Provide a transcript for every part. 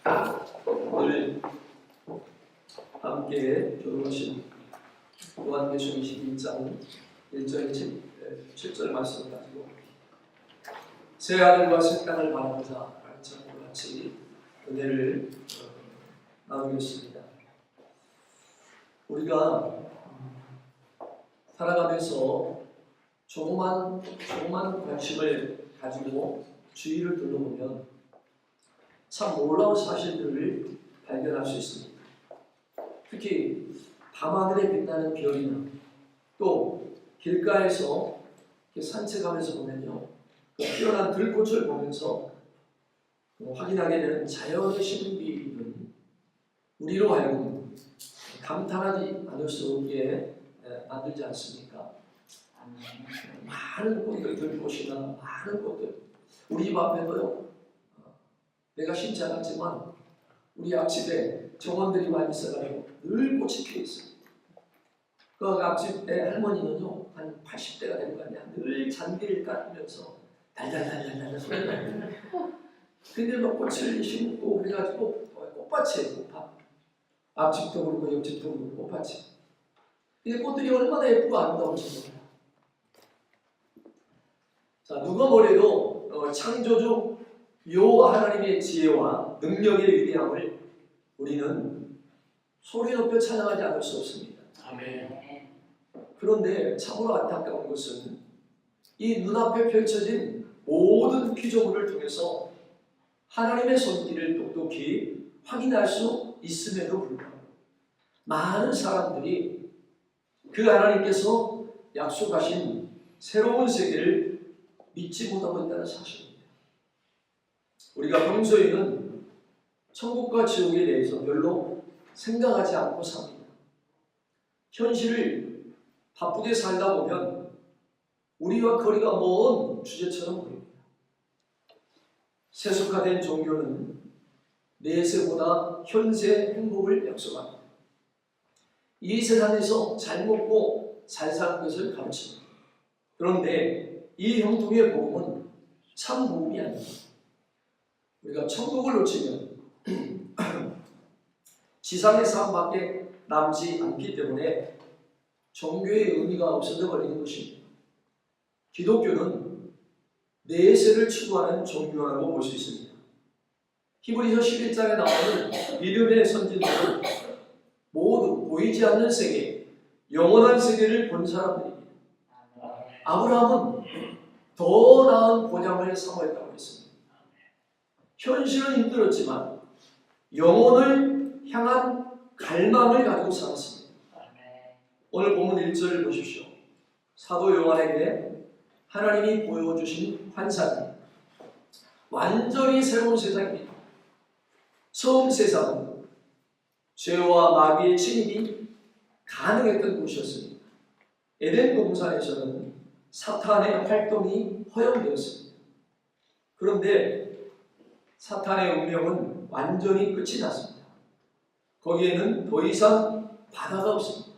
오늘 함께 교독하신 요한계시록 21장 1절 7절 말씀을 가지고 새 하늘과 새 땅을 바라보자 라는 제목으로 같이 은혜를 나누겠습니다. 우리가 살아가면서 조그만 관심을 가지고 주위를 둘러보면 참 놀라운 사실들을 발견할 수 있습니다. 특히 밤하늘에 빛나는 별이나 또 길가에서 산책하면서 보면요, 피어난 들꽃을 보면서 확인하게 되는 자연의 신비는 우리로 하여금 감탄하지 않을 수 없게 만들지 않습니까? 많은 꽃들, 들꽃이나 많은 꽃들, 우리 집 앞에도요, 내가 심지 않았지만 우리 앞집에 정원들이 많이 있어가지고 늘 꽃이 피어 있어요. 그 앞집의 할머니는요, 한 80대가 된 거 아니야. 늘 잔디를 깎으면서 달달달달달 소리가 나요. 근데 뭐 꽃을 심고 그래가지고 꽃밭이에요, 꽃밭. 앞집도 그렇고 옆집도 그렇고 꽃밭이. 근데 꽃들이 얼마나 예쁘고 아름다운지 몰라요. 자, 누가 뭐래도 창조주 여호와 하나님의 지혜와 능력의 위대함을 우리는 소리 높여 찬양하지 않을 수 없습니다. 아멘. 그런데 참으로 안타까운 것은 이 눈앞에 펼쳐진 모든 피조물을 통해서 하나님의 손길을 똑똑히 확인할 수 있음에도 불구하고 많은 사람들이 그 하나님께서 약속하신 새로운 세계를 믿지 못하고 있다는 사실입니다. 우리가 평소에는 천국과 지옥에 대해서 별로 생각하지 않고 삽니다. 현실을 바쁘게 살다 보면 우리와 거리가 먼 주제처럼 보입니다. 세속화된 종교는 내세보다 현세 행복을 약속합니다. 이 세상에서 잘 먹고 잘 사는 것을 가르칩니다. 그런데 이 형통의 복음은 참 복음이 아닙니다. 우리가 천국을 놓치면 지상의 삶밖에 남지 않기 때문에 종교의 의미가 없어져 버리는 것입니다. 기독교는 내세를 추구하는 종교라고 볼 수 있습니다. 히브리서 11장에 나오는 믿음의 선진들은 모두 보이지 않는 세계, 영원한 세계를 본 사람들입니다. 아브라함은 더 나은 본향을 사모했다고 했습니다. 현실은 힘들었지만 영혼을 향한 갈망을 가지고 살았습니다. 오늘 본문 1절을 보십시오. 사도 요한에게 하나님이 보여주신 환상입니다. 완전히 새로운 세상입니다. 처음 세상은 죄와 마귀의 침입이 가능했던 곳이었습니다. 에덴 동산에서는 사탄의 활동이 허용되었습니다. 그런데 사탄의 운명은 완전히 끝이 났습니다. 거기에는 더 이상 바다가 없습니다.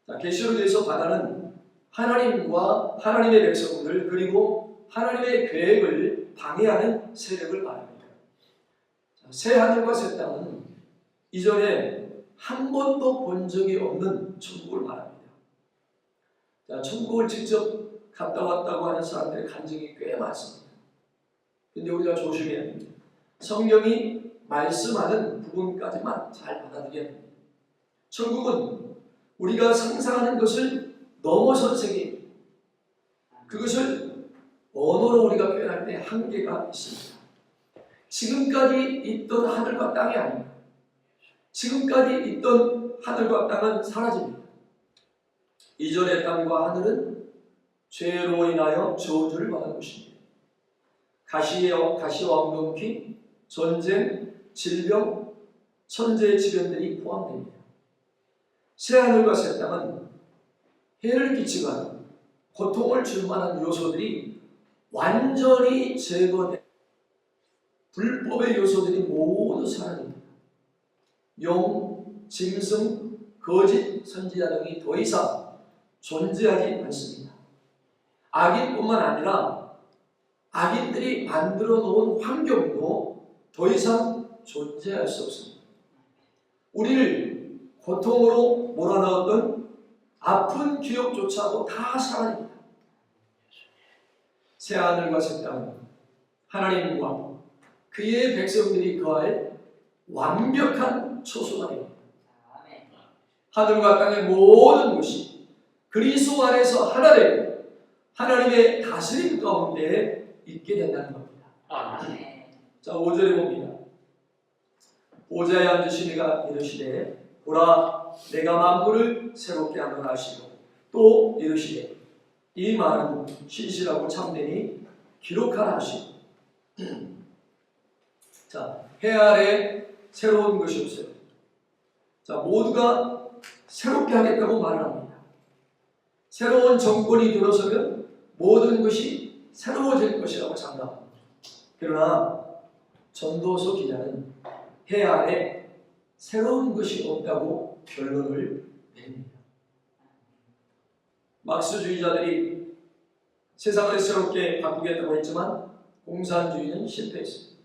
자, 계시록에서 바다는 하나님과 하나님의 백성들 그리고 하나님의 계획을 방해하는 세력을 말합니다. 자, 새 하늘과 새 땅은 이전에 한 번도 본 적이 없는 천국을 말합니다. 자, 천국을 직접 갔다 왔다고 하는 사람들의 간증이 꽤 많습니다. 근데 우리가 조심해야 합니다. 성경이 말씀하는 부분까지만 잘 받아들여야 합니다. 천국은 우리가 상상하는 것을 넘어선 세계입니다. 그것을 언어로 우리가 표현할 때 한계가 있습니다. 지금까지 있던 하늘과 땅이 아닙니다. 지금까지 있던 하늘과 땅은 사라집니다. 이전의 땅과 하늘은 죄로 인하여 저주를 받은 것입니다. 가시와 엉겅퀴, 전쟁, 질병, 천재의 질병들이 포함됩니다. 새 하늘과 새 땅은 해를 끼치고 하는 고통을 줄 만한 요소들이 완전히 제거된 불법의 요소들이 모두 사라집니다. 용, 짐승, 거짓 선지자 등이 더 이상 존재하지 않습니다. 악인뿐만 아니라 악인들이 만들어 놓은 환경도 더 이상 존재할 수 없습니다. 우리를 고통으로 몰아넣었던 아픈 기억조차도 다 사라집니다. 새하늘과 새 땅은 하나님과 그의 백성들이 거할 완벽한 초소가 하늘과 땅의 모든 것이 그리스도 안에서 하나 되고 하나님의 다스림 가운데 있게 된다는 겁니다. 자, 5절에 봅니다. 보좌에 앉으신 이가 이르시되 보라 내가 만물을 새롭게 하노라 하시고 또 이르시되 이 말은 신실하고 참되니 기록하라 하시고 자, 해 아래 새로운 것이 없어요. 자, 모두가 새롭게 하겠다고 말을 합니다. 새로운 정권이 들어서면 모든 것이 새로워질 것이라고 장담합니다. 그러나 전도서 기자는 해 아래 새로운 것이 없다고 결론을 냅니다. 막스주의자들이 세상을 새롭게 바꾸겠다고 했지만 공산주의는 실패했습니다.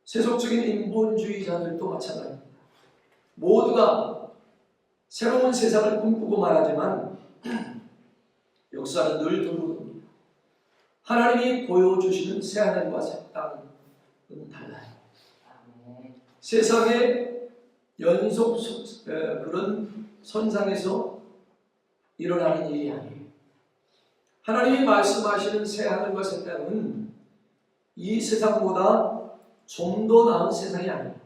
세속적인 인본주의자들도 마찬가지입니다. 모두가 새로운 세상을 꿈꾸고 말하지만 역사는 늘 돌아옵니다. 하나님이 보여주시는 새하늘과 새 땅은 달라요. 세상의 연속 그런 선상에서 일어나는 일이 아니에요. 하나님이 말씀하시는 새하늘과 새 땅은 이 세상보다 좀 더 나은 세상이 아닙니다.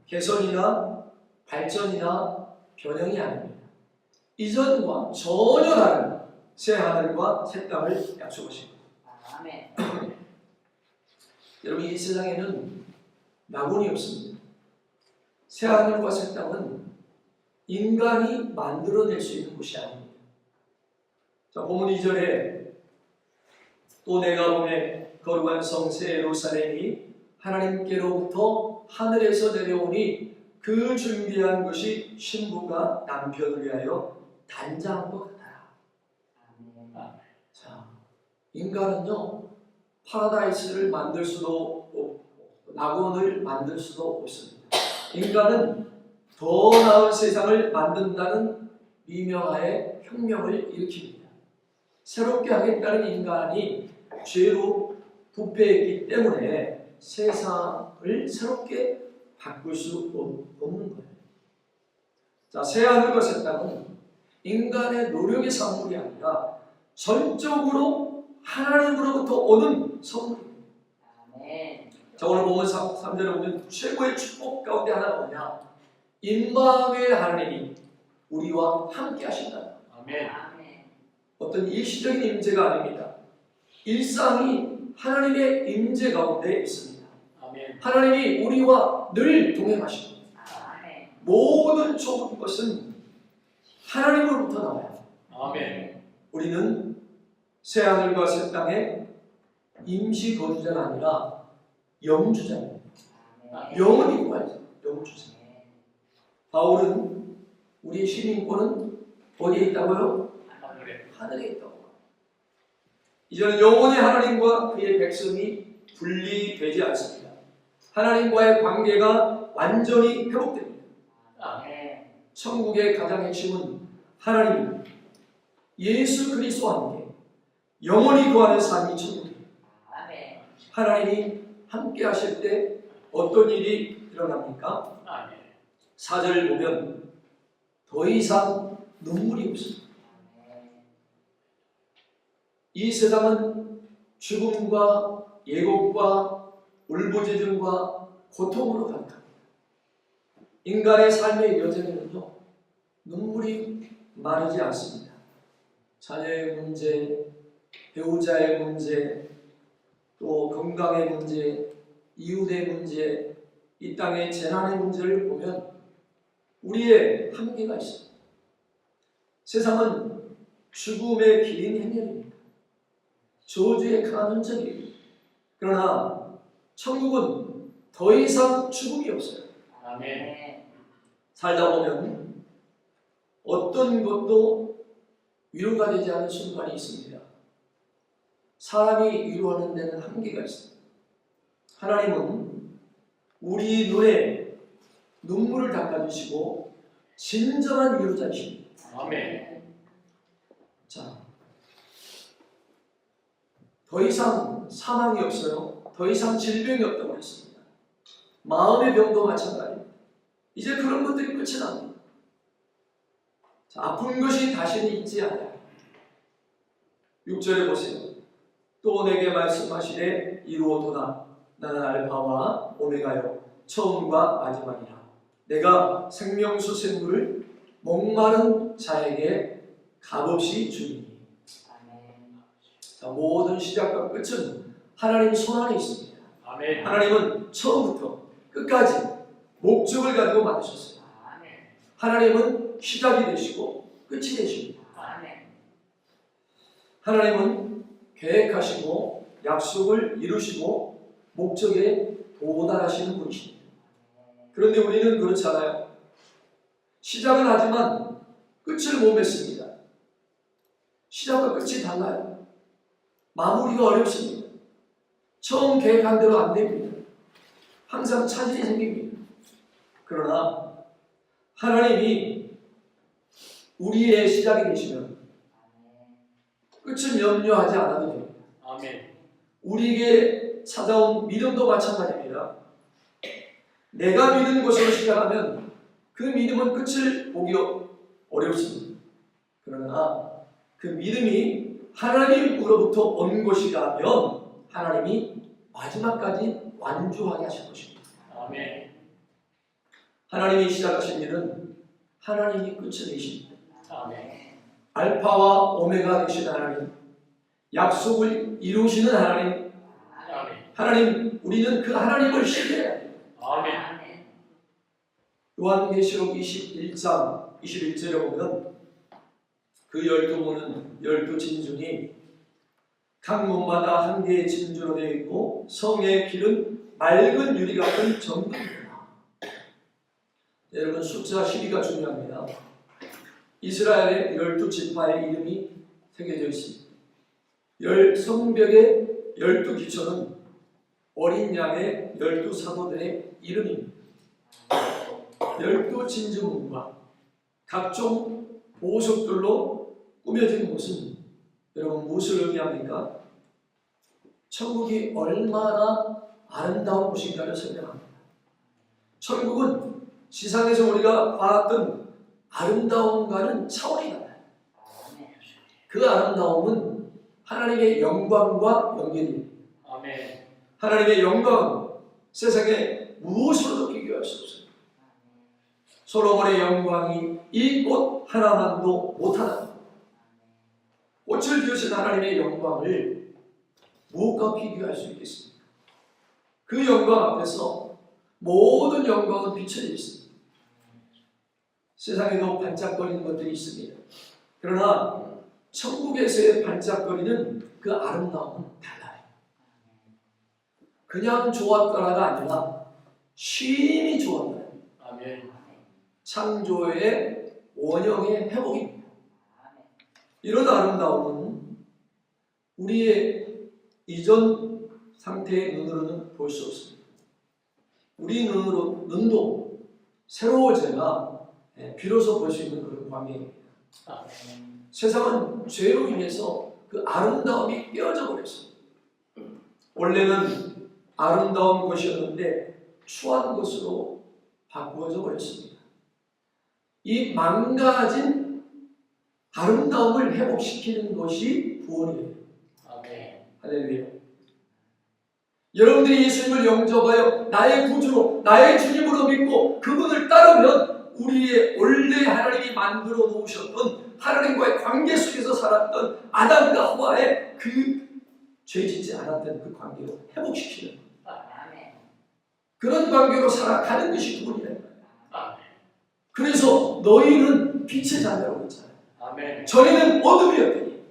개선이나 발전이나 변형이 아닙니다. 이전과 전혀 다른 새하늘과 새 땅을 약속하십니다. 여러분, 이 세상에는 낙원이 없습니다. 새하늘과 새 땅은 인간이 만들어낼 수 있는 것이 아닙니다. 자, 본문 2절에 또 내가 보매 거룩한 성 새 예루살렘이 하나님께로부터 하늘에서 내려오니 그 준비한 것이 신부가 남편을 위하여 단장한 것 같아라. 자, 인간은요 파라다이스를 만들 수도 없고 낙원을 만들 수도 없습니다. 인간은 더 나은 세상을 만든다는 미명하에 혁명을 일으킵니다. 새롭게 하겠다는 인간이 죄로 부패했기 때문에 세상을 새롭게 바꿀 수 없는 거예요. 자, 새하늘과 새 땅은 인간의 노력의 산물이 아니라 전적으로 하나님으로부터 오는 선물입니다. 자, 오늘 보면 3절에 보면 최고의 축복 가운데 하나가 뭐냐? 임마누엘 하나님이 우리와 함께 하신다. 아멘. 어떤 일시적인 임재가 아닙니다. 일상이 하나님의 임재 가운데 있습니다. 아멘. 하나님이 우리와 늘 동행하십니다. 아멘. 모든 좋은 것은 하나님으로부터 나와요. 아멘. 우리는 새하늘과 새 땅의 임시 거주자가 아니라 영주자입니다. 영원히 구하죠. 영주자. 바울은 우리의 시민권은 어디에 있다고요? 하늘에 있다고. 이제는 영원히 하나님과 그의 백성이 분리되지 않습니다. 하나님과의 관계가 완전히 회복됩니다. 천국의 가장 핵심은 하나님, 예수 그리스도와 함께 영원히 거하는 삶이 천국입니다. 하나님이 함께 하실 때 어떤 일이 일어납니까? 4절을 보면 더 이상 눈물이 없습니다. 이 세상은 죽음과 예곡과 울부짖음과 고통으로 가득합니다. 인간의 삶의 여정에는요 눈물이 마르지 않습니다. 자녀의 문제, 배우자의 문제, 또 건강의 문제, 이웃의 문제, 이 땅의 재난의 문제를 보면 우리의 한계가 있습니다. 세상은 죽음의 긴 행렬입니다. 저주의 강한 흔적이에요. 그러나 천국은 더 이상 죽음이 없어요. 아멘. 살다 보면 어떤 것도 위로가 되지 않는 순간이 있습니다. 사람이 위로하는 데는 한계가 있습니다. 하나님은 우리 눈에 눈물을 닦아주시고 진정한 위로자이십니다. 아멘. 자, 더 이상 사망이 없어요. 더 이상 질병이 없다고 했습니다. 마음의 병도 마찬가지입니다. 이제 그런 것들이 끝이 납니다. 자, 아픈 것이 다시는 있지 않아요. 6절에 보세요. 또 내게 말씀하시되 이루어도다. 나는 알파와 오메가요 처음과 마지막이라. 내가 생명수 샘물을 목마른 자에게 값없이 주리니. 자, 모든 시작과 끝은 하나님 손 안에 있습니다. 아멘. 하나님은 처음부터 끝까지 목적을 가지고 만드셨어요. 하나님은 시작이 되시고 끝이 되십니다. 하나님은 계획하시고 약속을 이루시고 목적에 도달하시는 분이십니다. 그런데 우리는 그렇잖아요. 시작은 하지만 끝을 못 맺습니다. 시작과 끝이 달라요. 마무리가 어렵습니다. 처음 계획한 대로 안 됩니다. 항상 차질이 생깁니다. 그러나 하나님이 우리의 시작이 되시면 끝은 염려하지 않아도 됩니다. 아멘. 우리에게 찾아온 믿음도 마찬가지입니다. 내가 믿는 것으로 시작하면 그 믿음은 끝을 보기 어렵습니다. 그러나 그 믿음이 하나님으로부터 온 것이라면 하나님이 마지막까지 완주하게 하실 것입니다. 아멘. 하나님이 시작하신 일은 하나님이 끝을 내십니다. 아멘. 알파와 오메가 되신 하나님, 약속을 이루시는 하나님, 아멘. 하나님, 우리는 그 하나님을 신뢰해야 돼요. 아멘. 요한계시록 21장 21절에 보면 그 12문은 12진주니 각 문마다 한 개의 진주로 되어 있고 성의 길은 맑은 유리 같은 정금입니다. 여러분, 숫자 12가 중요합니다. 이스라엘의 12지파의 이름이 새겨져 있습니다. 성벽의 12기초는 어린 양의 12사도들의 이름입니다. 12진주문과 각종 보석들로 꾸며진 곳은 여러분 무엇을 의미합니까? 천국이 얼마나 아름다운 곳인가를 설명합니다. 천국은 지상에서 우리가 봤던 아름다움과는 차원이 달라요. 그 아름다움은 하나님의 영광과 연결입니다. 아멘. 하나님의 영광은 세상에 무엇으로도 비교할 수 없어요. 솔로몬의 영광이 이 꽃 하나만도 못하다. 꽃을 비우신 하나님의 영광을 무엇과 비교할 수 있겠습니까? 그 영광 앞에서 모든 영광은 비춰져 있습니다. 세상에도 반짝거리는 것들이 있습니다. 그러나 천국에서의 반짝거리는 그 아름다움은 달라요. 그냥 좋았더라가 아니라 심히 좋았더라. 아멘. 창조의 원형의 회복입니다. 이런 아름다움은 우리의 이전 상태의 눈으로는 볼 수 없습니다. 우리 눈도 새로워져야 비로소 볼 수 있는 그런 광경입니다. 세상은 죄로 인해서 그 아름다움이 깨어져 버렸습니다. 원래는 아름다운 것이었는데 추한 것으로 바꾸어져 버렸습니다. 이 망가진 아름다움을 회복시키는 것이 구원이에요. 아멘. 할렐루야. 여러분들이 예수님을 영접하여 나의 구주로, 나의 주님으로 믿고 그분을 따르면 우리의 원래 하나님이 만들어 놓으셨던 하나님과의 관계 속에서 살았던 아담과 하와의 그 죄 짓지 않았던 그 관계로 회복시키는 그런 관계로 살아가는 것이 구원이라는 거예요. 그래서 너희는 빛의 자녀라고 했잖아요. 아멘. 전에는 어둠이었더니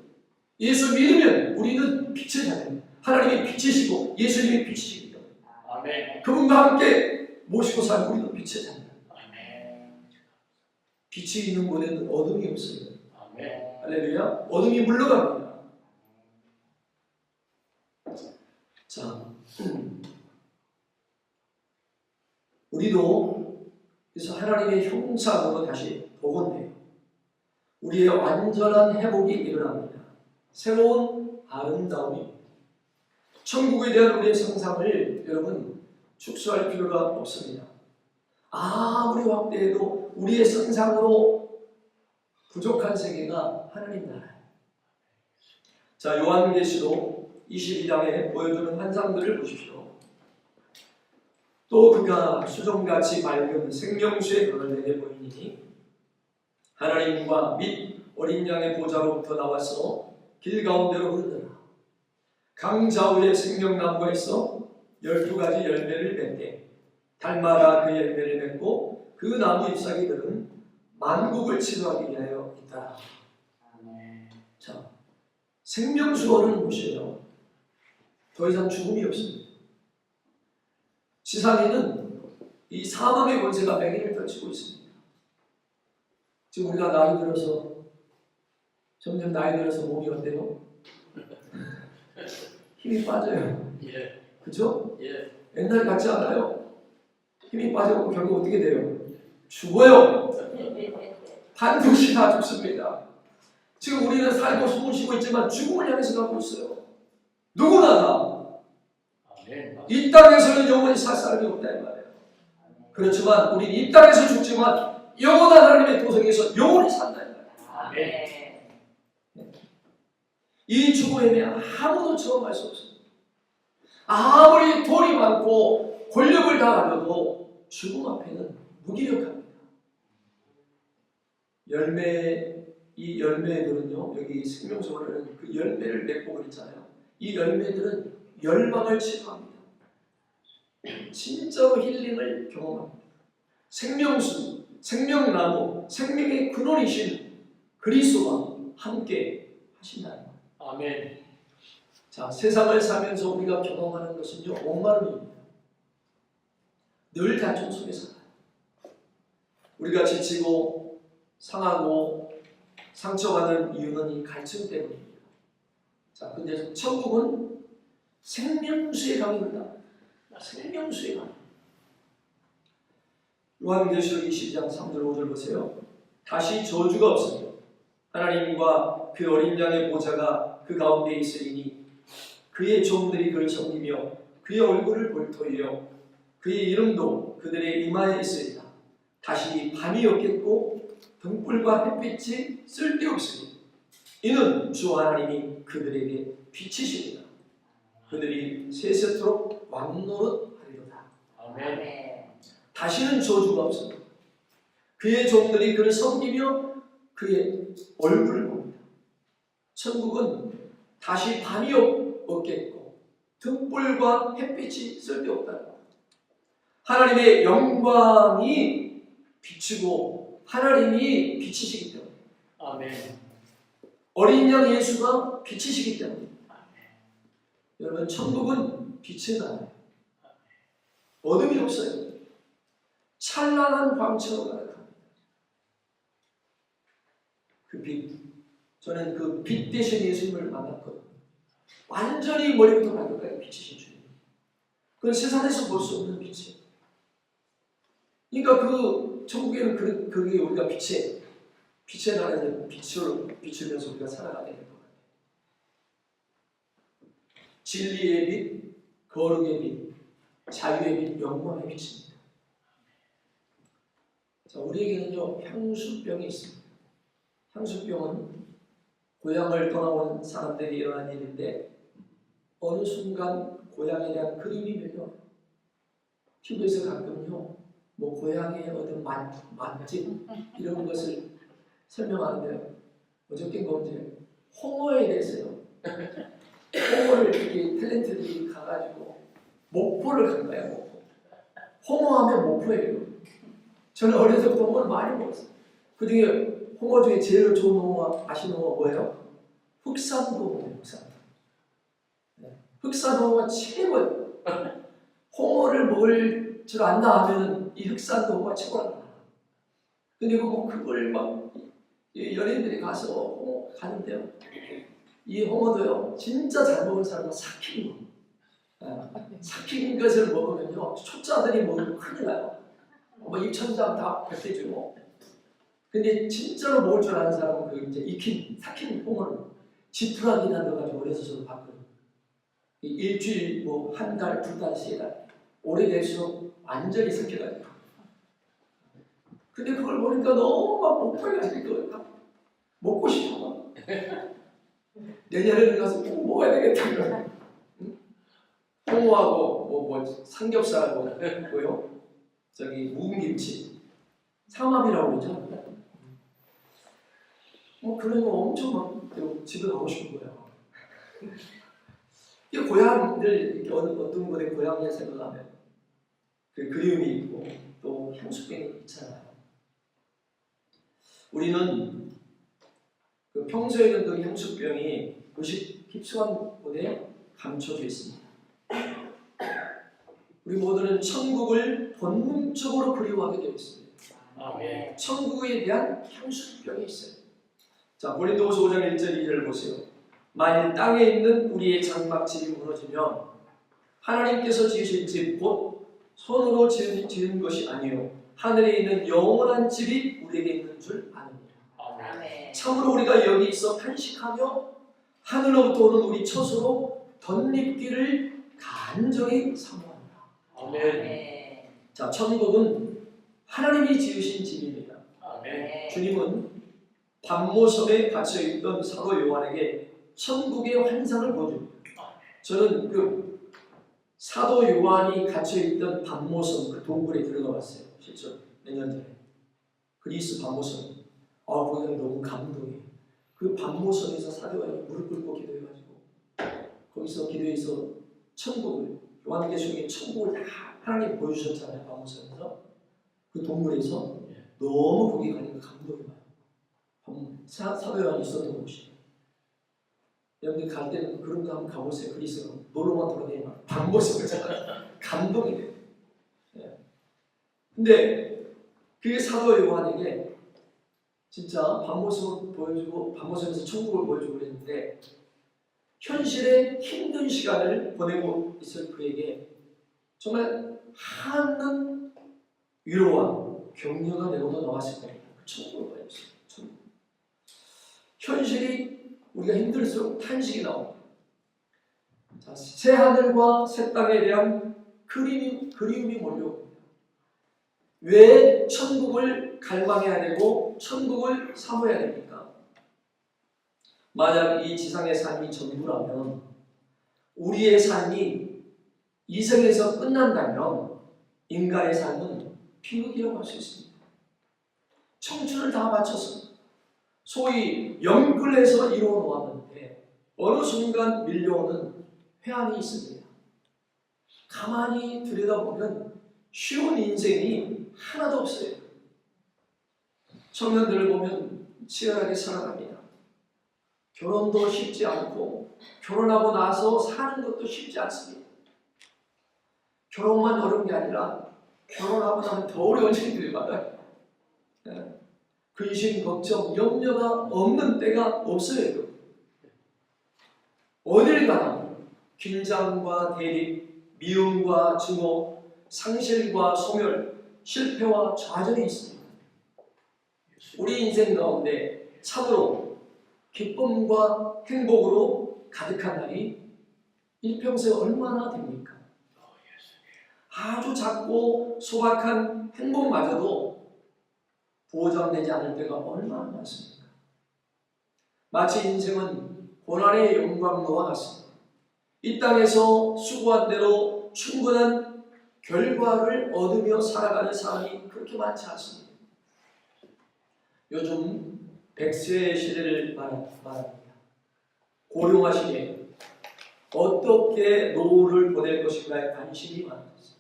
예수 믿으면 우리는 빛의 자녀입니다. 하나님이 빛이시고 예수님이 빛이시기 때문에 아멘. 그분과 함께 모시고 산 우리도 빛의 자녀입니다. 아멘. 빛이 있는 곳에는 어둠이 없어요. 아멘. 할렐루야. 어둠이 물러갑니다. 자, 우리도 그래서 하나님의 형상으로 다시 복원돼요. 우리의 완전한 회복이 일어납니다. 새로운 아름다움이 천국에 대한 우리의 상상을 여러분 축소할 필요가 없습니다. 아무리 확대해도 우리의 상상으로 부족한 세계가 하나님 나라예요. 자, 요한계시록 22장에 보여주는 환상들을 보십시오. 또 그가 수정같이 맑은 생명수의 강을 내게 보이니 하나님과 및 어린 양의 보좌로부터 나와서 길 가운데로 흐르더라. 강 좌우에 생명나무가 있어 12가지 열매를 맺되 달마다 그 열매를 맺고 그 나무 잎사귀들은 만국을 치료하기 위하여 있다. 자, 생명수원은 무엇이에요? 더 이상 죽음이 없습니다. 지상에는 이 사망의 권세가 맹인을 떨치고 있습니다. 지금 우리가 나이 들어서 점점 나이 들어서 몸이 어때요? 힘이 빠져요. 예. 그죠? 예. 옛날 같지 않아요? 힘이 빠져서 결국 어떻게 돼요? 죽어요. 반드시 다 죽습니다. 지금 우리는 살고 숨을 쉬고 있지만 죽음을 향해서 가고 있어요. 누구나 다. 아멘. 이 땅에서는 영원히 살 사람이 없다 이 말이에요. 그렇지만 우리는 이 땅에서 죽지만 영원한 하나님의 도성에서 영원히 산다 이 말이에요. 아멘. 이 죽음에 아무도 체험할 수 없습니다. 아무리 돈이 많고 권력을 다 가져도 죽음 앞에는 무기력합니다. 이 열매들은요, 여기 생명수원에는 그 열매를 맺고 그랬잖아요. 이 열매들은 열방을 치료합니다. 진짜로 힐링을 경험합니다. 생명수, 생명나무, 생명의 근원이신 그리스도와 함께 하신다는 거예요. 아멘. 자, 세상을 살면서 우리가 경험하는 것은요, 목마름입니다. 늘 다툼 속에 살아요. 우리가 지치고 상하고 상처받는 이유는 이 갈증 때문입니다. 자, 근데 천국은 생명수의 강입니다. 생명수의 강. 요한계시록 22장 3절 5절 보세요. 다시 저주가 없으며 하나님과 그 어린 양의 보좌가 그 가운데 있으리니 그의 종들이 그를 섬기며 그의 얼굴을 볼 터이요 그의 이름도 그들의 이마에 있으리라. 다시 밤이 없겠고 등불과 햇빛이 쓸데없으니 이는 주 하나님이 그들에게 빛이시리라. 그들이 세세토록 왕노릇하리로다. 아멘. 다시는 저주가 없습니다. 그의 종들이 그를 섬기며 그의 얼굴을 봅니다. 천국은 다시 밤이 없겠고 등불과 햇빛이 쓸데없다. 하나님의 영광이 비치고 하나님이 빛이시기 때문에 아멘. 어린 양 예수가 빛이시기 때문에 여러분 천국은 빛의 나라예요. 어둠이 없어요. 찬란한 광채로 가득합니다. 그 빛, 저는 그 빛 대신 예수님을 만났거든요. 완전히 머리부터 발끝까지 빛이신 주님. 그건 세상에서 볼 수 없는 빛이에요. 그러니까 그 천국에는 그게 우리가 빛의 나라에서 빛을 비추면서 우리가 살아가게 될 것 같아요. 진리의 빛, 거룩의 빛, 자유의 빛, 영광의 빛입니다. 자, 우리에게는요 향수병이 있습니다. 향수병은 고향을 떠나온 사람들이 일어난 일인데 어느 순간 고향에 대한 그리움이면요 TV에서 가끔요 뭐 고향의 어떤 맛집 이런 것을 설명하는데요. 어저께인가 언제 홍어에 대해서요. 홍어를 이렇게 탤런트들이 가가지고 목포를 간 거예요. 목포. 홍어하면 목포예요. 저는 어렸을 때부터 홍어를 많이 먹었어요. 그 중에 홍어 중에 제일 좋은 홍어 아시는 홍어 뭐예요? 흑산도 홍어예요. 흑산도. 네. 흑산 홍어가 최고예요. 홍어를 먹을 줄 안다 하면은 이 흑산도 홍어가 최고랍니다. 근데 그걸 막 연예인들이 가서 홍어 가는데요. 이 홍어도요 진짜 잘 먹은 사람은 삭힌 거. 삭힌 것을 먹으면요 초짜들이 먹으면 큰일 나요. 뭐 입천장 다 벗겨주고. 근데 진짜로 먹을 줄 아는 사람은 그 이제 삭힌 콩을 지푸라기나 넣어가지고 어려서 저도 봤거든요. 일주일, 뭐 한 달, 두 달, 세 달 오래될수록 완전히 삭혀가지고. 근데 그걸 보니까 너무 막 목표가지고 먹고 싶어. 내년에는 가서 꼭 먹어야 되겠다. 홍어하고 뭐 삼겹살하고 뭐요? 저기 묵은 김치, 삼합이라고 그러죠. 뭐 그런 거 엄청 막 집에 가고 싶은 거예요. 이 고향을 어떤 분의 고향에 생각하면 그 그리움이 있고 또 향수병이 있잖아요. 우리는 그 평소에는 그 향수병이 의식 깊숙한 곳에 감춰져 있습니다. 우리 모두는 천국을 본능적으로 그리워하게 되어 있습니다. 아멘. 천국에 대한 향수병이 있어요. 자, 고린도후서 5장 1절 2절을 보세요. 만일 땅에 있는 우리의 장막집이 무너지면 하나님께서 지으신 집 곧 손으로 지은 것이 아니요 하늘에 있는 영원한 집이 우리에게 있는 줄 아느니라. 아멘. 참으로 우리가 여기 있어 탄식하며 하늘로부터 오는 우리 처소로 덧립기를 간절히 사모한다. 아멘. 자, 천국은 하나님이 지으신 집입니다. 아멘. 주님은 반모섬에 갇혀있던 사도 요한에게 천국의 환상을 보여줍니다. 저는 그 사도 요한이 갇혀있던 반모섬 그 동굴에 들어가 봤어요. 실제로 몇 년 전에. 그리스 반모섬. 거기가 너무 감동이에요. 그 반모섬에서 사도 요한이 무릎 꿇고 기도해가지고 거기서 기도해서 천국을 요한계시록에 천국을 다 하나님 보여주셨잖아요. 반모섬에서 그 동굴에서 너무 거기 가니까 감동이 와요. 사도 요한이 있었던 곳이. 여러분들 갈 때는 그런 거 한번 가보세요. 그리스가 놀러만 돌아다니면 반모습을 감동이 돼요. 네. 근데 그게 사도 요한에게 진짜 반모습을 보여주고 반모습에서 천국을 보여주고 그랬는데 현실의 힘든 시간을 보내고 있을 그에게 정말 한없는 위로와 격려가 내고도 나왔을 겁니다. 천국을 보여줬어요. 천국. 현실이 우리가 힘들수록 탄식이 나옵니다. 자, 새 하늘과 새 땅에 대한 그리움이 몰려옵니다. 왜 천국을 갈망해야 되고 천국을 사모해야 됩니까? 만약 이 지상의 삶이 전부라면 우리의 삶이 이 생에서 끝난다면 인간의 삶은 비극이라고 할 수 있습니다. 청춘을 다 바쳐서 소위 연끌해서 이루어 놓았는데 어느 순간 밀려오는 회한이 있습니다. 가만히 들여다보면 쉬운 인생이 하나도 없어요. 청년들을 보면 치열하게 살아갑니다. 결혼도 쉽지 않고 결혼하고 나서 사는 것도 쉽지 않습니다. 결혼만 어려운 게 아니라 결혼하고 나면 더 어려운 일들이 많아요. 근심, 걱정, 염려가 없는 때가 없어요. 어딜 가나 긴장과 대립, 미움과 증오, 상실과 소멸, 실패와 좌절이 있습니다. 우리 인생 가운데 참으로 기쁨과 행복으로 가득한 날이 일평생 얼마나 됩니까? 아주 작고 소박한 행복마저도 보장되지 않을 때가 얼마나 많습니까? 마치 인생은 고난의 영광로와 같습니다. 이 땅에서 수고한 대로 충분한 결과를 얻으며 살아가는 사람이 그렇게 많지 않습니다. 요즘 백세 시대를 말합니다. 고령화 시대에 어떻게 노후를 보낼 것인가에 관심이 많습니다.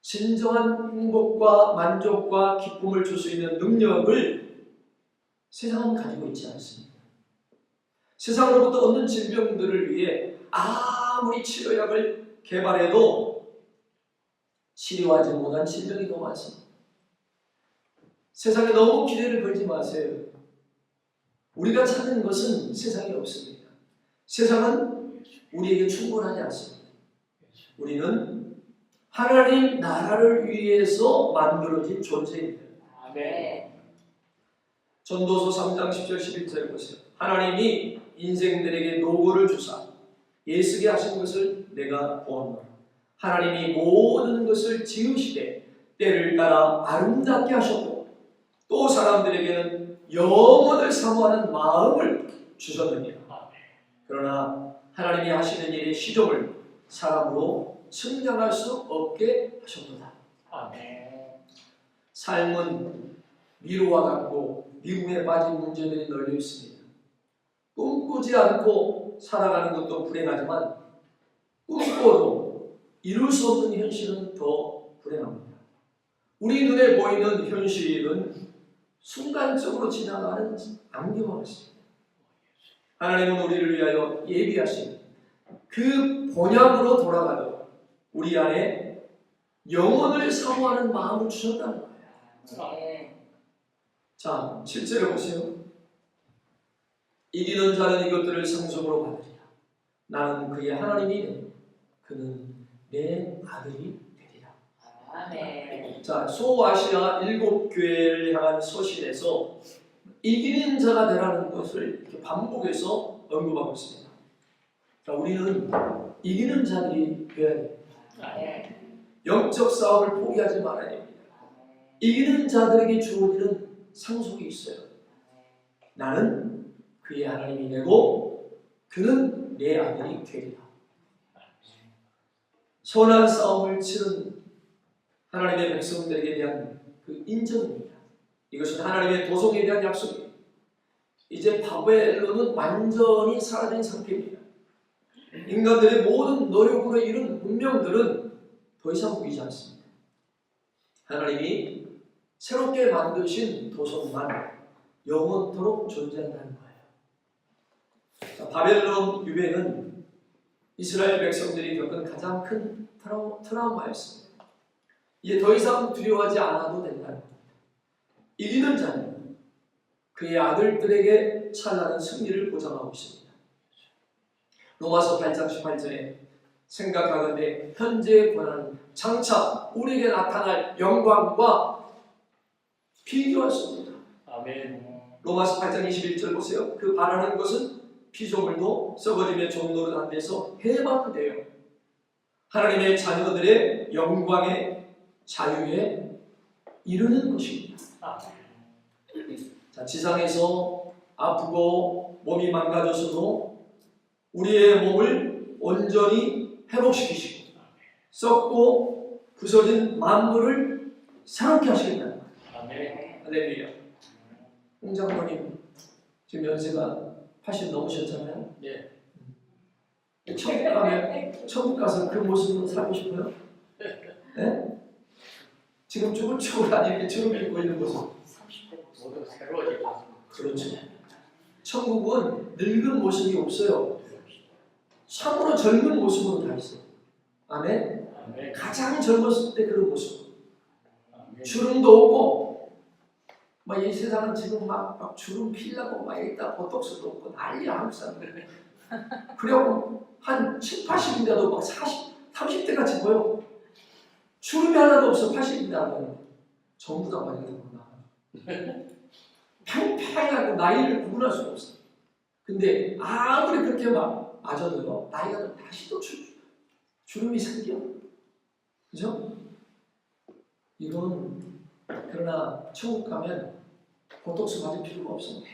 진정한 행복과 만족과 기쁨을 줄 수 있는 능력을 세상은 가지고 있지 않습니다. 세상으로부터 얻는 질병들을 위해 아무리 치료약을 개발해도 치료하지 못한 질병이 더 많습니다. 세상에 너무 기대를 걸지 마세요. 우리가 찾는 것은 세상에 없습니다. 세상은 우리에게 충분하지 않습니다. 우리는 하나님 나라를 위해서 만들어진 존재입니다. 아멘. 전도서 3장 10절 11절을 보세요. 하나님이 인생들에게 노고를 주사 예수게 하신 것을 내가 보았노라. 하나님이 모든 것을 지으시되 때를 따라 아름답게 하셨고 또 사람들에게는 영원을 사모하는 마음을 주셨느니라. 그러나 하나님이 하시는 일의 시종을 사람으로 측량할 수 없게 하셨도다. 삶은 미로와 같고 미궁에 빠진 문제들이 널려 있습니다. 꿈꾸지 않고 살아가는 것도 불행하지만 꿈꿔도 이룰 수 없는 현실은 더 불행합니다. 우리 눈에 보이는 현실은 순간적으로 지나가는 안개와 같습니다. 하나님은 우리를 위하여 예비하신 그 본향으로 돌아가도록 우리 안에 영혼을 사모하는 마음을 주셨다는 거예요. 자, 7절에 보세요. 이기는 자는 이것들을 상속으로 받으리라. 나는 그의 하나님이 되고 그는 내 아들이 되리라. 아멘. 자, 소아시아 7교회를 향한 서신에서 이기는 자가 되라는 것을 이렇게 반복해서 언급하고 있습니다. 자, 우리는 이기는 자들이 되어야 됩니다. 영적 싸움을 포기하지 말아야 됩니다. 이기는 자들에게 주어지는 상속이 있어요. 나는 그의 하나님이 되고 그는 내 아들이 되리라. 선한 싸움을 치른 하나님의 백성들에게 대한 그 인정입니다. 이것은 하나님의 도성에 대한 약속이에요. 이제 바벨론은 완전히 사라진 상태입니다. 인간들의 모든 노력으로 이룬 운명들은 더 이상 보이지 않습니다. 하나님이 새롭게 만드신 도성만 영원토록 존재한다는 거예요. 자, 바벨론 유배는 이스라엘 백성들이 겪은 가장 큰 트라우마였습니다. 이제 더 이상 두려워하지 않아도 된다는 겁니다. 이기는 자는 그의 아들들에게 찬란한 승리를 보장하고 있습니다. 로마서 8장 18절에 생각하건대 현재의 고난은 장차 우리에게 나타날 영광과 비교할 수 없습니다. 아멘. 로마서 8장 21절 보세요. 그 바라는 것은 피조물도 썩어지며 종노릇 안 돼서 해방돼요. 하나님의 자녀들의 영광의 자유에 이르는 것입니다. 자, 지상에서 아프고 몸이 망가져서도 우리의 몸을 온전히 회복시키시고 썩고 부서진 만물을 새롭게 하시겠다는 거예요. 아멘. 할렐루야. 홍 장로님 지금 연세가 80 넘으셨잖아요. 예. 천국 가서 그 모습으로 살고 싶어요? 네? 지금 쭈글쭈글 아니게 주름 입고 있는 모습. 모두 새로워지고. 그렇죠. 천국은 늙은 모습이 없어요. 참으로 젊은 모습으로 다 있어요. 아멘. 아멘. 가장 젊었을 때 그런 모습. 아멘. 주름도 없고, 막 이 세상은 지금 막 주름 피려고 막 여기다 보톡스도 없고 난리야 한국 사람들. 그리고 한 7, 80인데도 막 40, 30대 같이 보여. 주름이 하나도 없어. 80인데 하면 전부 다 많이 되구나. 팽팽하고 나이를 구분할 수가 없어. 근데 아무리 그렇게 막 맞아도요, 나이가 좀 다시 또 주름이 생겨. 그죠? 이건 그러나 천국 가면 보톡스 맞을 필요가 없습니다.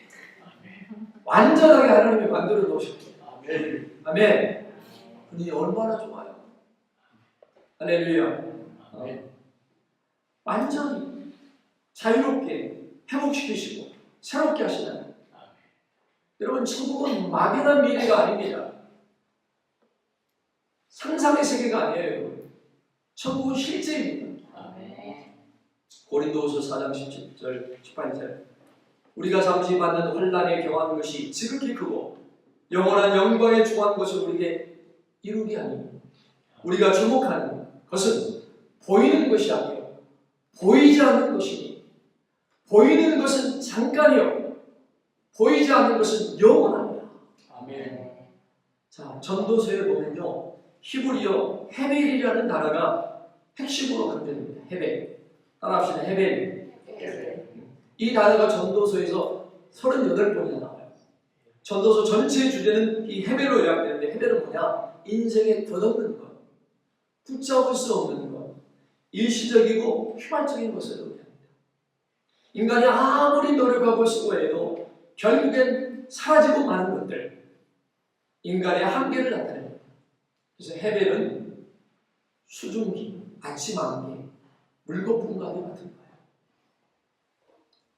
완전하게 하나님이 만들어 놓으셨죠. 아멘. 아멘. 그니 얼마나 좋아요. 할렐루야. 아멘. 완전히 자유롭게 회복시키시고 새롭게 하시는. 여러분, 천국은 막연한 미래가 아닙니다. 상상의 세계가 아니에요. 천국은 실제입니다. 아멘. 고린도후서 4장 17절 18절 우리가 잠시 받는 환난에 경한 것이 지극히 크고 영원한 영광에 중한 것을 우리에게 이루게 하니 우리가 주목하는 것은 보이는 것이 아니요 보이지 않는 것이니 보이는 것은 잠깐이요 보이지 않는 것은 영원합니다. 아멘. 자, 전도서에 보면요 히브리어 헤벨이라는 단어가 핵심으로 강조됩니다. 헤벨. 따라합시다. 헤벨. 네. 이 단어가 전도서에서 38번이나 나와요. 전도서 전체 주제는 이 헤벨로 요약되는데 헤벨은 뭐냐? 인생에 덧없는 것, 붙잡을 수 없는 것, 일시적이고 휘발적인 것을 의미합니다. 인간이 아무리 노력하고 수고해도 결국엔 사라지고 마는 것들, 인간의 한계를 나타냅니다. 그래서 헤벨은 수증기, 아침 안개, 물거품과도 같은 거예요.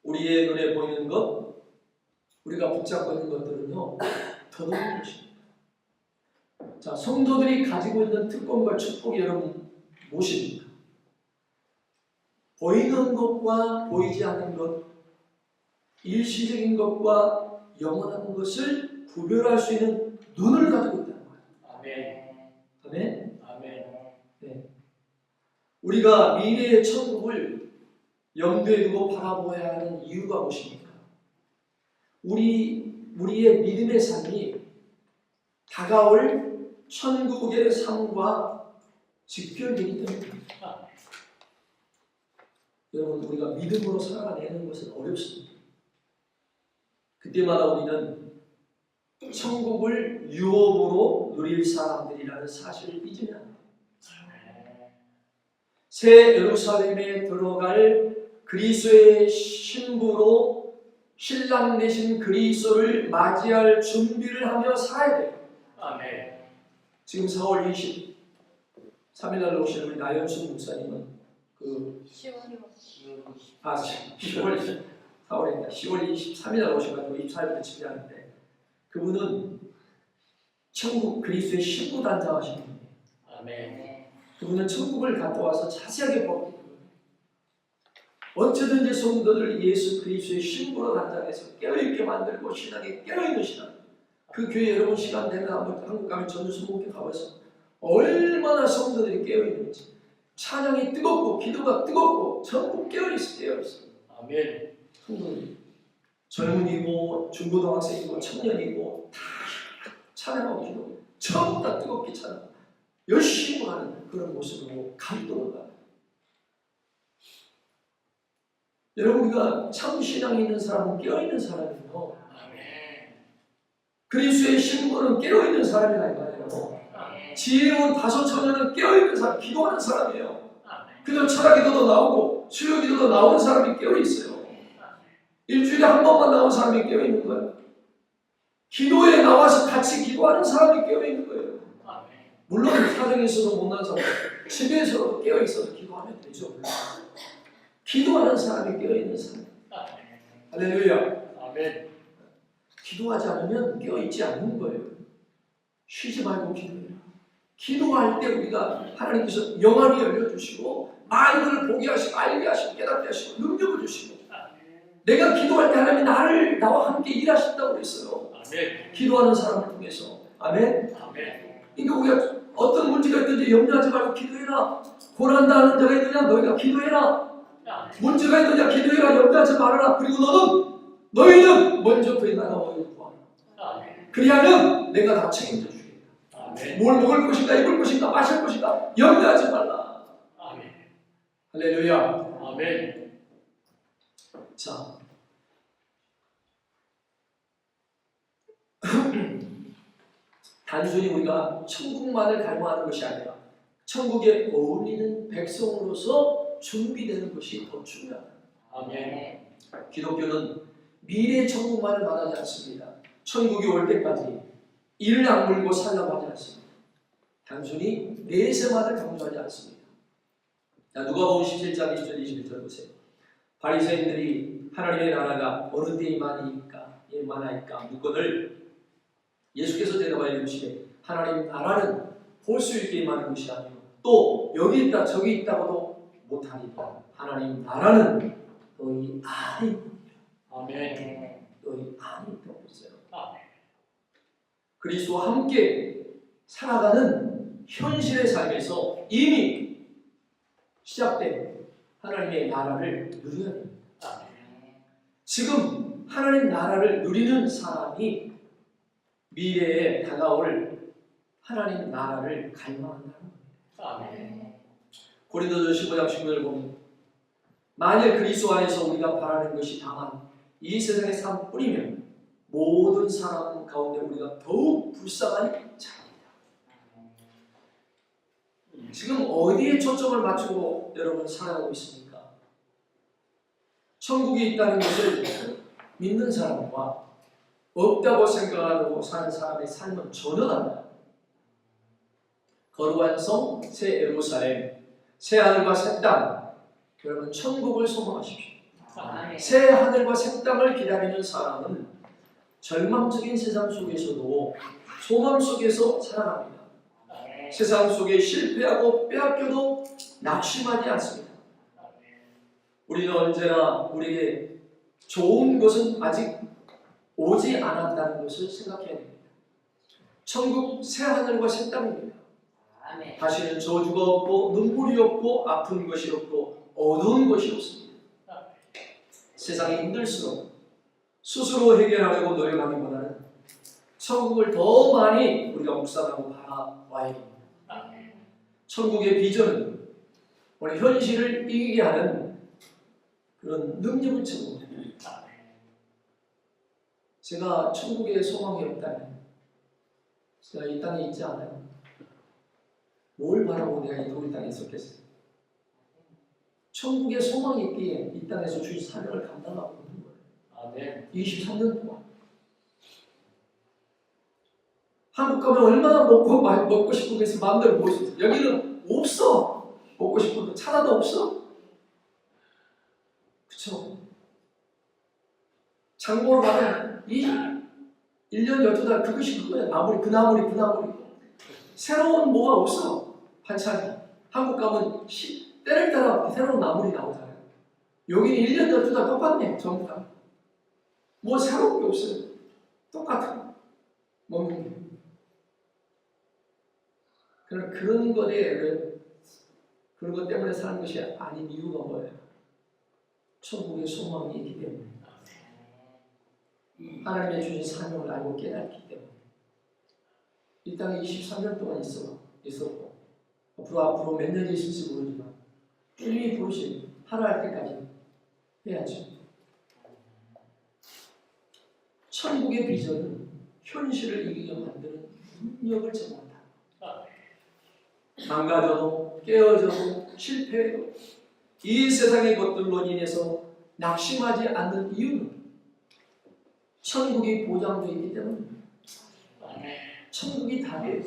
우리의 눈에 보이는 것, 우리가 붙잡고 있는 것들은요, 덧없는 것입니다. 자, 성도들이 가지고 있는 특권과 축복이 여러분 무엇입니까? 보이는 것과 보이지 않는 것, 일시적인 것과 영원한 것을 구별할 수 있는 눈을 가지고 있다는 거예요. 아멘. 아멘? 아멘. 네. 우리가 미래의 천국을 염두에 두고 바라보아야 하는 이유가 무엇입니까? 우리의 믿음의 삶이 다가올 천국의 삶과 직결되기 때문입니다. 여러분, 우리가 믿음으로 살아내는 것은 어렵습니다. 그때마다 우리는 천국을 유업으로 누릴 사람들이라는 사실을 잊으면 안 돼요. 새 예루살렘에 들어갈 그리스도의 신부로 신랑 되신 그리스도를 맞이할 준비를 하며 살아야 돼요. 아멘. 지금 4월 23일날 오신 우리 나연순 목사님은 10월 23일날 오셔가지고 24일부터 집회하는데 그분은 천국 그리스도의 신부 단장하신 분이에요. 아멘. 그분은 천국을 갔다 와서 자세하게 보게 돼요. 언제든지 성도들 예수 그리스도의 신부로 단장해서 깨어있게 만들고 신앙에 깨어있는 신앙. 그 교회 여러분 시간 되면 한국 가면 전주수목회 가봐서 얼마나 성도들이 깨어있는지 찬양이 뜨겁고 기도가 뜨겁고 전부 깨어있어요. 아멘. 성도들이 젊은이고 중고등학생이고 청년이고 다 찬양하고 기도 전부 다 뜨겁게 찬양 열심히 하는 그런 모습으로 감동을 받아요. 여러분, 우리가 참 신앙이 있는 사람은 깨어있는 사람이에요. 그리스도의 신부는 깨어있는 사람이라 이 말이에요. 지혜로운 다섯 처녀는 깨어있는 사람, 기도하는 사람이에요. 그저 철학 기도도 나오고 수요 기도도 나오는 사람이 깨어있어요. 일주일에 한 번만 나온 사람이 깨어있는 거예요. 기도에 나와서 같이 기도하는 사람이 깨어있는 거예요. 물론 사정이 있어서 못난 사람, 집에서도 깨어있어서 기도하면 되죠. 기도하는 사람이 깨어있는 사람. 할렐루야. 아멘. 기도하지 않으면 깨어있지 않는 거예요. 쉬지 말고 기도해라. 기도할 때 우리가 하나님께서 영안이 열려주시고 마음을 보게 하시고 알게 하시고 깨닫게 하시고 능력을 주시고 내가 기도할 때 하나님이 나와 함께 일하신다고 그랬어요. 아멘. 기도하는 사람을 통해서. 아멘. 아멘. 그러니까 우리가 어떤 문제가 있든지 염려하지 말고 기도해라. 고난당하는 자가 있느냐 너희가 기도해라. 문제가 있느냐 기도해라. 염려하지 말아라. 그리고 너희는 먼저 그의 나라와 의를 구하라. 그리하면 내가 다 책임져 주겠다. 아멘. 뭘 먹을 것인가 입을 것인가 마실 것인가 염려하지 말라. 아멘. 할렐루야. 아멘. 자, 단순히 우리가 천국만을 갈망하는 것이 아니라 천국에 어울리는 백성으로서 준비되는 것이 더 중요하다. 아멘. 기독교는 미래 천국만을 말하지 않습니다. 천국이 올 때까지 이를 악물고 살라고 하지 않습니다. 단순히 내세만을 강조하지 않습니다. 자, 누가복음 17장 20절 21절 보세요. 바리새인들이 하나님의 나라가 어느 때에 임하나이까 묻거늘 예수께서 대답하여 이르시되 하나님 나라는 볼 수 있게 임하는 것이 아니요 또 여기 있다 저기 있다고도 못하리라. 하나님 나라는 너희 안에 있느니라. 아멘. 너희 안에 있다고 했어요. 아멘. 그리스도와 함께 살아가는 현실의 삶에서 이미 시작된 하나님의 나라를 누려야 됩니다. 아멘. 지금 하나님 나라를 누리는 사람이 미래에 다가올 하나님 나라를 갈망한다는 겁니다. 아멘. 고린도전서 15장 19절을 보면 만일 그리스도 안에서 우리가 바라는 것이 다만 이 세상의 삶 뿐이면 모든 사람 가운데 우리가 더욱 불쌍한 자입니다. 지금 어디에 초점을 맞추고 여러분 살아가고 있습니까? 천국이 있다는 것을 믿는 사람과 없다고 생각하고 사는 사람의 삶은 전혀 달라요. 거룩한 성, 새 예루살렘, 새 하늘과 새 땅, 여러분 천국을 소망하십시오. 아멘. 새 하늘과 새 땅을 기다리는 사람은 절망적인 세상 속에서도 소망 속에서 살아갑니다. 아멘. 세상 속에 실패하고 빼앗겨도 낙심하지 않습니다. 우리는 언제나 우리에게 좋은 것은 아직 오지 않았다는 것을 생각해야 됩니다. 천국 새 하늘과 새 땅입니다. 아멘. 다시는 저주가 없고 눈물이 없고 아픈 것이 없고 어두운 것이 없습니다. 세상이 힘들수록 스스로 해결하려고 노력하기보다는 천국을 더 많이 우리가 묵상하고 바라와야 됩니다. 천국의 비전은 우리 현실을 이기게 하는 그런 능력을 제공합니다. 제가 천국에 소망이 없다면 제가 이 땅에 있지 않아요. 뭘 바라보고 내가 이 독일 땅에 있었겠어요? 천국에 소망이 있기에 이 땅에서 주의 사명을 감당하고 있는 거예요. 아멘. 23년 동안. 한국 가면 얼마나 먹고 싶은 것을 마음대로 먹을 수 있어요. 여기는 없어. 먹고 싶은 거 찾아도 없어. 그쵸? 장보러 가면 이 1년 12달 그것이 그거야. 나물이 그 나물이 새로운 뭐가 없어. 반찬이. 한국 가면 때를 따라 새로운 나물이 나오잖아요. 여기는 1년 12달 똑같네. 전부 다. 뭐 새로운 게 없어요. 똑같아. 먹는 게. 그런 그런 것 때문에 사는 것이 아닌 이유가 뭐예요? 천국의 소망이 있기 때문에. 하나님의 주신 사명을 알고 깨닫기 때문에. 이 땅에 23년 동안 있었고 앞으로 몇 년이 있을지 모르지만 주님이 부르신 하라 할 때까지 해야죠. 천국의 비전은 현실을 이기게 만드는 능력을 제공한다. 망가져도 깨어져도 실패해도 이 세상의 것들로 인해서 낙심하지 않는 이유는 천국이 보장되어 있기 때문입니다. 천국이 답이에요.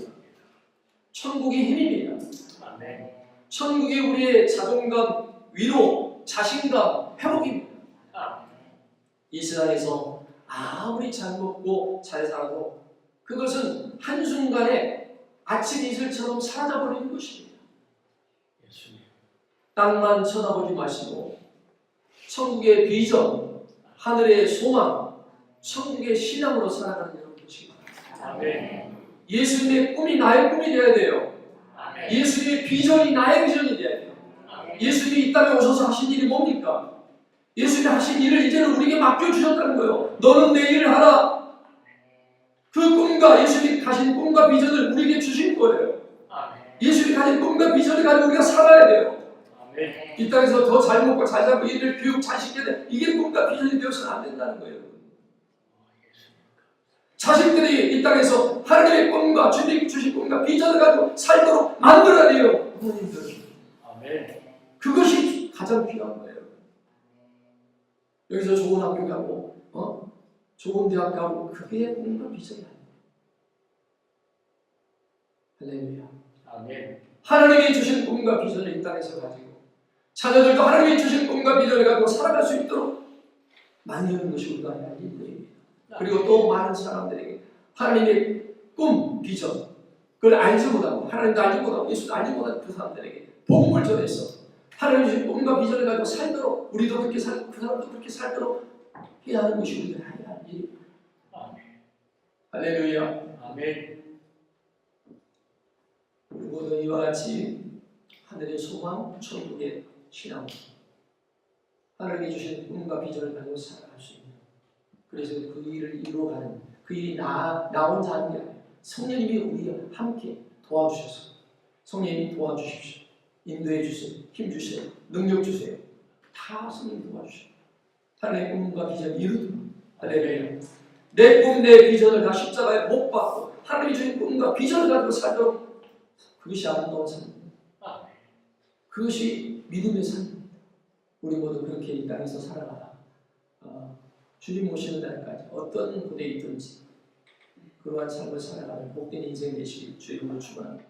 천국이 힘입니다. 천국이 우리의 자존감, 위로, 자신감, 회복입니다. 이 세상에서 아무리 잘 먹고 잘 살아도 그것은 한순간에 아침 이슬처럼 사라져버리는 것입니다. 땅만 쳐다보지 마시고 천국의 비전, 하늘의 소망, 천국의 신앙으로 살아가는 여러분 되시기 바랍니다. 예수님의 꿈이 나의 꿈이 되어야 돼요. 예수님의 비전이 나의 비전이 되어야 돼요. 예수님이 이 땅에 오셔서 하신 일이 뭡니까? 예수님이 하신 일을 이제는 우리에게 맡겨주셨다는 거예요. 너는 내 일을 하라. 그 꿈과 예수님이 가신 꿈과 비전을 우리에게 주신 거예요. 예수님이 가진 꿈과 비전을 가지고 우리가 살아야 돼요. 이 땅에서 더 잘 먹고 잘 살고 이들 교육 잘 시켜야 돼. 이게 꿈과 비전이 되어서는 안 된다는 거예요. 자식들이 이 땅에서 하나님의 꿈과 주님이 주신 꿈과 비전을 가지고 살도록 만들어야 돼요. 부모님들. 그것이 가장 필요한 거예요. 여기서 좋은 학교 가고 좋은 대학 가고 그게 꿈과 비전이 아니에요. 할렐루야. 하나님이 주신 꿈과 비전을 이 땅에서 가지고 자녀들도 하나님이 주신 꿈과 비전을 가지고 살아갈 수 있도록 만드는 것이 우리가 해야 할 일들입니다. 그리고 또 많은 사람들에게 하나님의 꿈, 비전 그걸 알지 못하고 하나님도 알지 못하고 예수도 알지 못하는 그 사람들에게 복음을 전해서 하나님이 주신 꿈과 비전을 가지고 살도록 우리도 그렇게 살고 그 사람도 그렇게 살도록 해야 하는 것이 우리가 해야 할 일입니다. 할렐루야. 아멘. 우리 모두 이와 같이 하늘의 소망, 천국의 신앙 하나님이 주신 꿈과 비전을 가지고 살아갈 수 있는 그래서 그 일을 이루어가는 그 일이 나 혼자 하는 게 아니에요. 성령님이 우리와 함께 도와주셔서 성령님이 도와주십시오. 인도해 주세요. 힘 주세요. 능력 주세요. 다 성령 도와주세요. 하나님의 꿈과 비전을 이루도록. 할렐루야. 내 꿈, 내 비전을 다 십자가에 못 박고 하나님이 주신 꿈과 비전을 가지고 살도록. 그것이 아름다운 삶입니다. 그것이 믿음의 삶입니다. 우리 모두 그렇게 이 땅에서 살아가다 주님 오시는 날까지 어떤 곳에 있든지 그러한 삶을 살아가는 복된 인생 되시길 주의 이름으로 축원합니다.